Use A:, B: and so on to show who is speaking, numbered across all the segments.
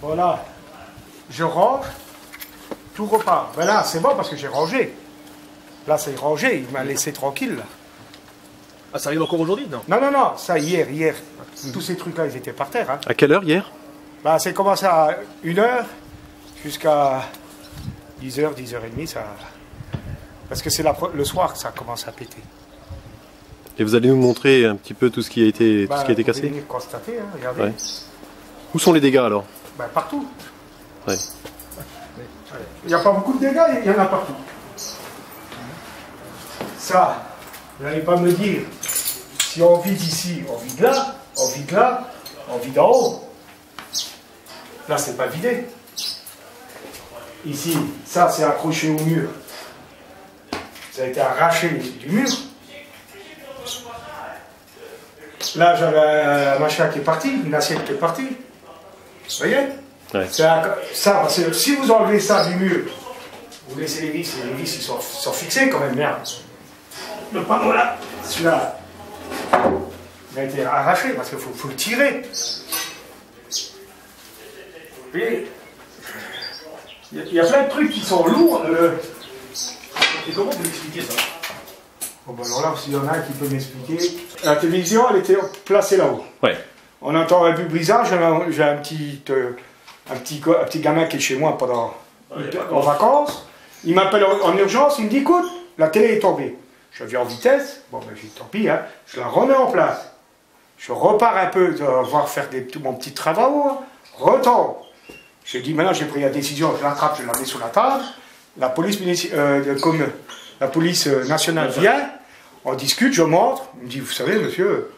A: Voilà. Je range, tout repart. Ben là, c'est bon parce que j'ai rangé. Là, c'est rangé, il m'a laissé tranquille. Là.
B: Ah, ça arrive encore aujourd'hui? Non.
A: Non, non, non, ça hier. Tous ces trucs-là, ils étaient par terre. Hein.
C: À quelle heure hier?
A: Bah, c'est commencé à 1h jusqu'à 10h, 10h30. Ça... Parce que c'est le soir que ça commence à péter.
C: Et vous allez nous montrer un petit peu tout ce qui a été,
A: Bah,
C: tout ce qui a été cassé?
A: Vous venir constater, hein, regardez.
C: Ouais. Où sont les dégâts alors?
A: Bah, partout.
C: Ouais.
A: Il n'y a pas beaucoup de dégâts, il y en a partout. Ça, vous n'allez pas me dire, si on vide ici, on vide là, on vide là, on vide en haut. Là, c'est pas vidé. Ici, ça, c'est accroché au mur. Ça a été arraché du mur. Là, j'avais un machin qui est parti, une assiette qui est partie. Vous voyez?
C: Ouais.
A: Ça, parce que si vous enlevez ça du mur, vous laissez les vis, et les vis ils sont fixés quand même, merde. Le panneau là, celui-là, il a été arraché parce qu'il faut le tirer. Et il y a plein de trucs qui sont lourds.
B: Et comment vous expliquez ça?
A: Bon, ben alors là, s'il y en a un qui peut m'expliquer. La télévision, elle était placée là-haut.
C: Ouais.
A: On entend un bruit brisage, j'ai un petit gamin qui est chez moi en vacances. Il m'appelle en urgence, il me dit écoute, la télé est tombée. Je viens en vitesse, bon ben j'ai dit tant pis, hein, je la remets en place. Je repars un peu, voir faire mon petit travaux, hein, retombe. J'ai dit maintenant j'ai pris la décision, je l'attrape, je la mets sur la table. La police, la police nationale vient, on discute, je montre. Il me dit vous savez monsieur,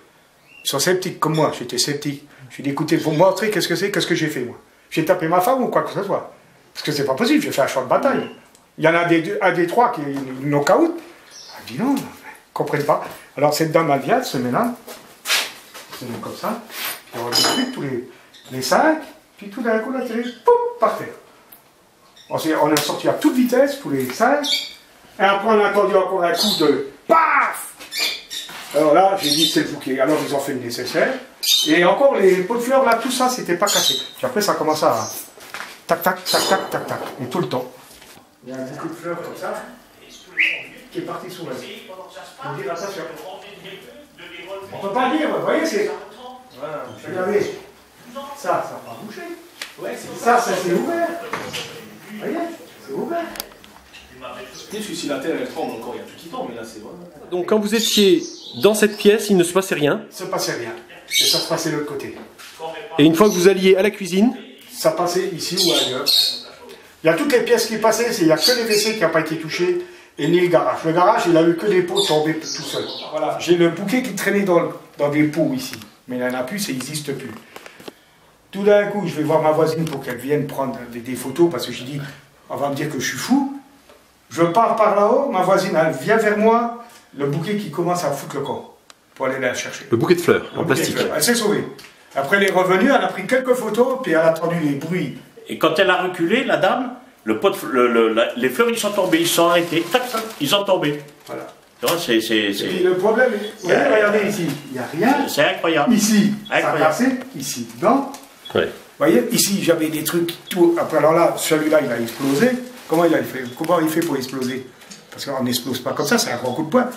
A: ils sont sceptiques comme moi, j'étais sceptique. Je lui ai dit écoutez, vous me montrez qu'est-ce que c'est, qu'est-ce que j'ai fait moi. J'ai tapé ma femme ou quoi que ce soit. Parce que c'est pas possible, j'ai fait un champ de bataille. Il y en a un des trois qui est knock-out. Elle dit non, ils ne comprennent pas. Alors cette dame, elle vient, elle se met là, elle se met comme ça, puis on discute tous les 5, puis tout d'un coup la télé, pouf, par terre. On est sorti à toute vitesse, tous les 5, et après on a entendu encore un coup de paf. Alors là, j'ai dit c'est le bouquet. Alors ils ont fait le nécessaire. Et encore les pots de fleurs là, tout ça, c'était pas cassé. Puis après ça commence à tac tac tac tac tac tac. Et tout le temps. Il y a un bouquet de fleurs comme ça qui est parti sous la vie. On dit attention. On peut pas dire, vous voyez, c'est. Regardez. Ça n'a pas bougé. Ça c'est ouvert. Vous voyez, c'est ouvert.
B: Parce que si la terre elle tremble encore, il y a tout qui tombe, mais là c'est vrai.
C: Donc quand vous étiez dans cette pièce, il ne se passait rien.
A: Il ne se passait rien. Et ça se passait de l'autre côté.
C: Et une fois que vous alliez à la cuisine,
A: ça passait ici ou ailleurs. Il y a toutes les pièces qui passaient, il n'y a que les WC qui n'ont pas été touchés, et ni le garage. Le garage, il a eu que des pots tombés tout seul. Voilà. J'ai le bouquet qui traînait dans des pots ici. Mais il n'y en a plus, ça n'existe plus. Tout d'un coup, je vais voir ma voisine pour qu'elle vienne prendre des photos, parce que je dis, on va me dire que je suis fou. Je pars par là-haut, ma voisine, elle vient vers moi, le bouquet qui commence à foutre le corps, pour aller la chercher.
C: le bouquet de fleurs en plastique.
A: Elle s'est sauvée. Après, elle est revenue, elle a pris quelques photos, puis elle a entendu les bruits.
D: Et quand elle a reculé, la dame, les fleurs, ils sont tombés, ils sont arrêtés, tac, tac, ils sont tombés.
A: Voilà.
D: Et
A: puis le problème, regardez ici, il n'y a rien.
D: C'est incroyable.
A: Ici,
D: incroyable.
A: Ça a cassé, ici, dedans.
C: Ouais.
A: Vous voyez, ici, j'avais des trucs, tout. Après, alors là, celui-là, il a explosé. Comment il fait pour exploser? Parce qu'on n'explose pas comme ça, c'est un grand coup de poing.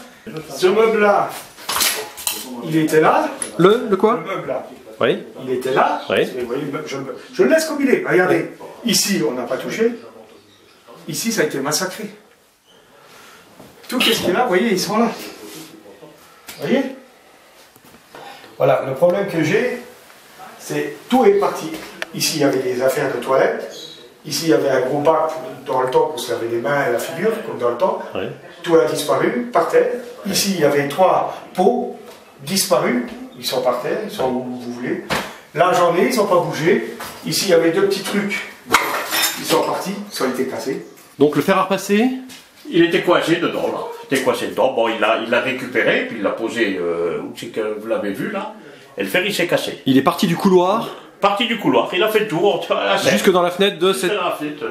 A: Ce meuble-là, il était là.
C: Le quoi?
A: Le meuble-là.
C: Oui.
A: Il était là.
C: Oui.
A: Vous voyez, je le laisse comme il est. Regardez, ici, on n'a pas touché. Ici, ça a été massacré. Tout ce qui est là, vous voyez, ils sont là. Vous voyez? Voilà, le problème que j'ai, c'est tout est parti. Ici, il y avait des affaires de toilette. Ici, il y avait un gros bac dans le temps pour se laver les mains et la figure, comme dans le temps.
C: Oui.
A: Tout a disparu, par terre. Ici, il y avait 3 pots disparus. Ils sont par terre, ils sont où vous voulez. Là, j'en ai, ils n'ont pas bougé. Ici, il y avait 2 petits trucs. Ils sont partis, ils ont été cassés.
C: Donc le fer à repasser,
D: Il était coincé dedans, là. Il était coincé dedans. Bon, il l'a récupéré, puis il l'a posé où c'est que vous l'avez vu, là. Et le fer, il s'est cassé.
C: il est parti du couloir
D: Parti du couloir, il a fait le tour.
C: jusque dans la fenêtre de,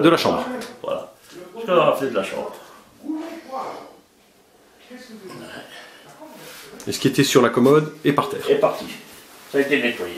C: de la chambre.
D: Voilà. Jusque dans la fenêtre de la chambre.
C: Et ce qui était sur la commode est par terre.
D: Et parti. Ça a été nettoyé.